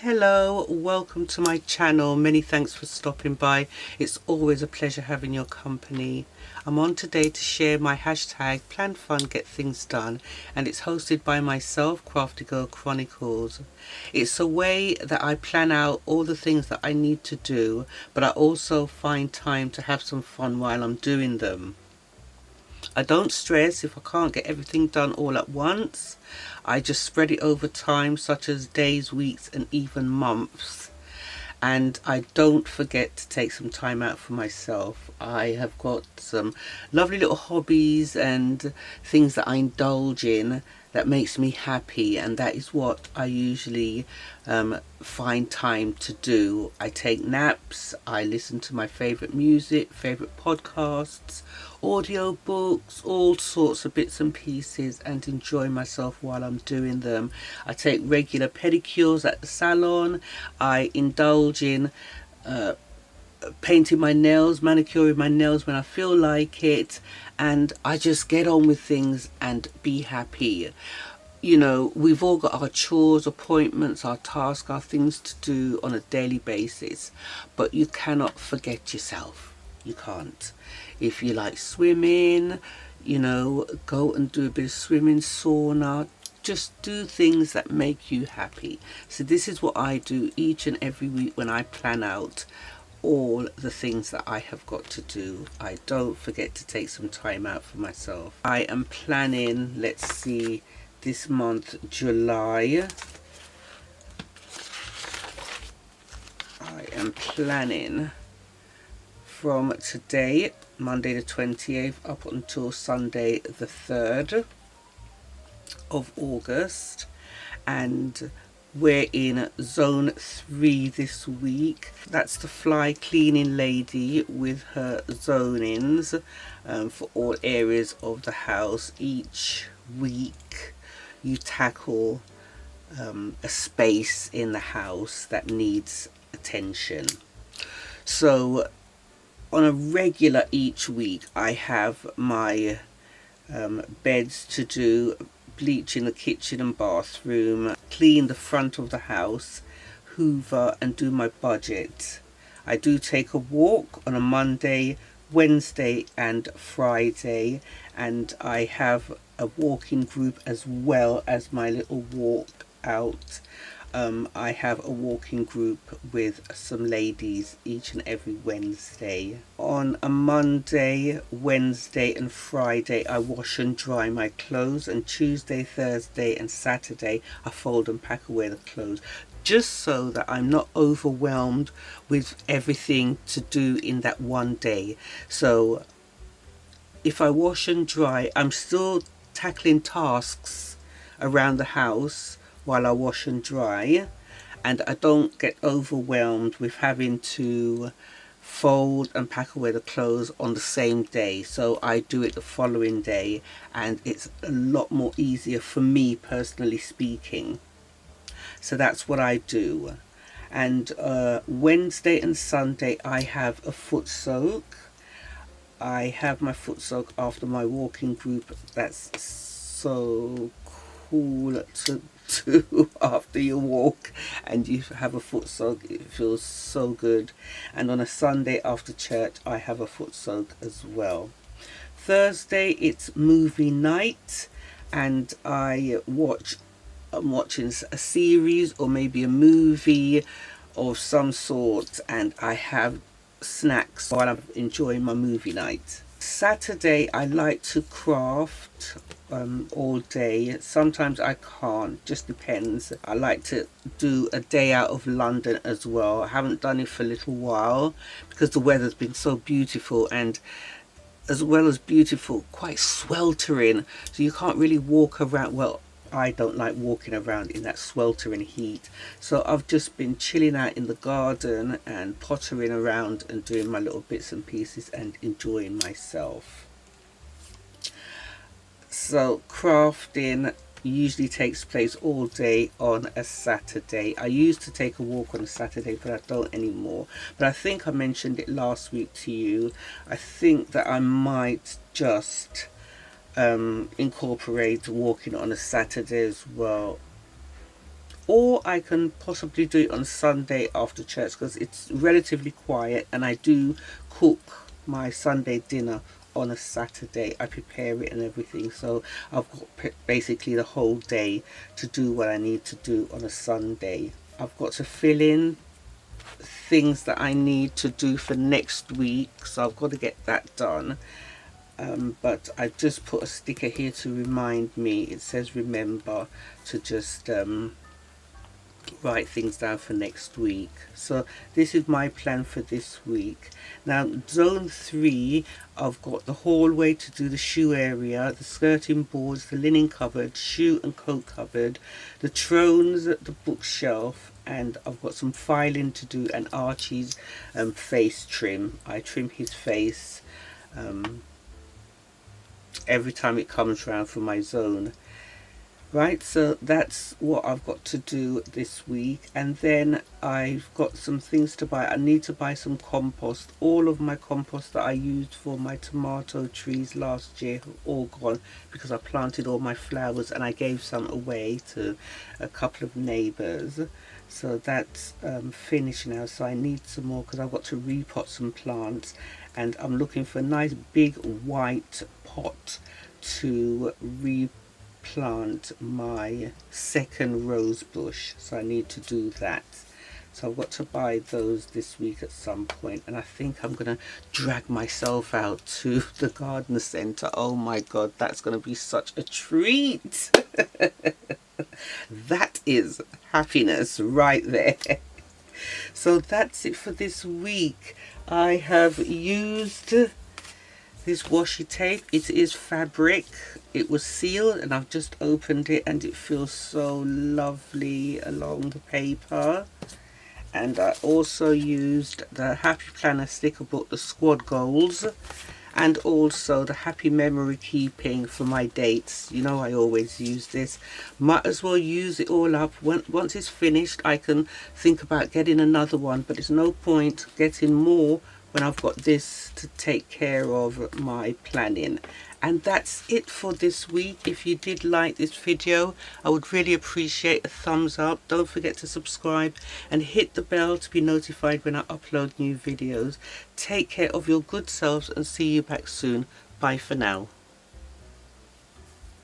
Hello, welcome to my channel. Many thanks for stopping by. It's always a pleasure having your company. I'm on today to share my hashtag Plan Fun Get Things Done, and it's hosted by myself, Crafty Girl Chronicles. It's a way that I plan out all the things that I need to do, but I also find time to have some fun while I'm doing them. I don't stress if I can't get everything done all at once. I just spread it over time, such as days, weeks, and even months. And I don't forget to take some time out for myself. I have got some lovely little hobbies and things that I indulge in that makes me happy, and that is what I usually find time to do. I take naps, I listen to my favourite music, favourite podcasts, audio books, all sorts of bits and pieces, and enjoy myself while I'm doing them. I take regular pedicures at the salon. I indulge in painting my nails, manicuring my nails when I feel like it, and I just get on with things and be happy. You know, we've all got our chores, appointments, our tasks, our things to do on a daily basis, but you cannot forget yourself. You can't. If you like swimming, you know, go and do a bit of swimming, sauna. Just do things that make you happy. So this is what I do each and every week when I plan out all the things that I have got to do. I don't forget to take some time out for myself. I am planning, let's see, this month, July. I am planning from today, Monday the 28th, up until Sunday the 3rd of August, and we're in zone 3 this week. That's the fly cleaning lady with her zonings for all areas of the house. Each week you tackle a space in the house that needs attention. So on a regular each week I have my beds to do, bleach in the kitchen and bathroom, clean the front of the house, hoover, and do my budget. I do take a walk on a Monday, Wednesday and Friday, and I have a walking group as well as my little walk out. I have a walking group with some ladies each and every Wednesday. On a Monday, Wednesday and Friday I wash and dry my clothes, and Tuesday, Thursday and Saturday I fold and pack away the clothes, just so that I'm not overwhelmed with everything to do in that one day. So if I wash and dry, I'm still tackling tasks around the house while I wash and dry, and I don't get overwhelmed with having to fold and pack away the clothes on the same day. So I do it the following day, and it's a lot more easier for me, personally speaking. So that's what I do. And Wednesday and Sunday I have a foot soak. I have my foot soak after my walking group. That's so cool to do after you walk and you have a foot soak. It feels so good. And on a Sunday after church I have a foot soak as well. Thursday it's movie night, and I'm watching a series or maybe a movie of some sort, and I have snacks while I'm enjoying my movie night. Saturday I like to craft all day. Sometimes I can't, just depends. I like to do a day out of London as well. I haven't done it for a little while because the weather's been so beautiful, and as well as beautiful, quite sweltering, so you can't really walk around. Well, I don't like walking around in that sweltering heat, so I've just been chilling out in the garden and pottering around and doing my little bits and pieces and enjoying myself. So crafting usually takes place all day on a Saturday. I used to take a walk on a Saturday, but I don't anymore. But I think I mentioned it last week to you. I think that I might just incorporate walking on a Saturday as well. or I can possibly do it on Sunday after church because it's relatively quiet, and I do cook my Sunday dinner on a Saturday. I prepare it and everything, so I've got basically the whole day to do what I need to do on a Sunday. I've got to fill in things that I need to do for next week, so I've got to get that done. But I've just put a sticker here to remind me. It says remember to just write things down for next week. So this is my plan for this week. Now zone 3, I've got the hallway to do, the shoe area, the skirting boards, the linen cupboard, shoe and coat cupboard, the thrones, the bookshelf, and I've got some filing to do, and Archie's face trim. I trim his face every time it comes round for my zone. Right, so that's what I've got to do this week. And then I've got some things to buy. I need to buy some compost. All of my compost that I used for my tomato trees last year are all gone because I planted all my flowers, and I gave some away to a couple of neighbours. So that's finished now, so I need some more because I've got to repot some plants, and I'm looking for a nice big white pot to replant my second rose bush, so I need to do that. So I've got to buy those this week at some point, and I think I'm going to drag myself out to the garden centre. Oh my god, that's going to be such a treat. That is happiness right there. So that's it for this week. I have used this washi tape. It is fabric. It was sealed, and I've just opened it, and it feels so lovely along the paper. And I also used the Happy Planner sticker book, the squad goals, and also the Happy Memory Keeping for my dates. You know I always use this. Might as well use it all up. Once it's finished, I can think about getting another one, but there's no point getting more when I've got this to take care of my planning. And that's it for this week. If you did like this video, I would really appreciate a thumbs up. Don't forget to subscribe and hit the bell to be notified when I upload new videos. Take care of your good selves and see you back soon. Bye for now.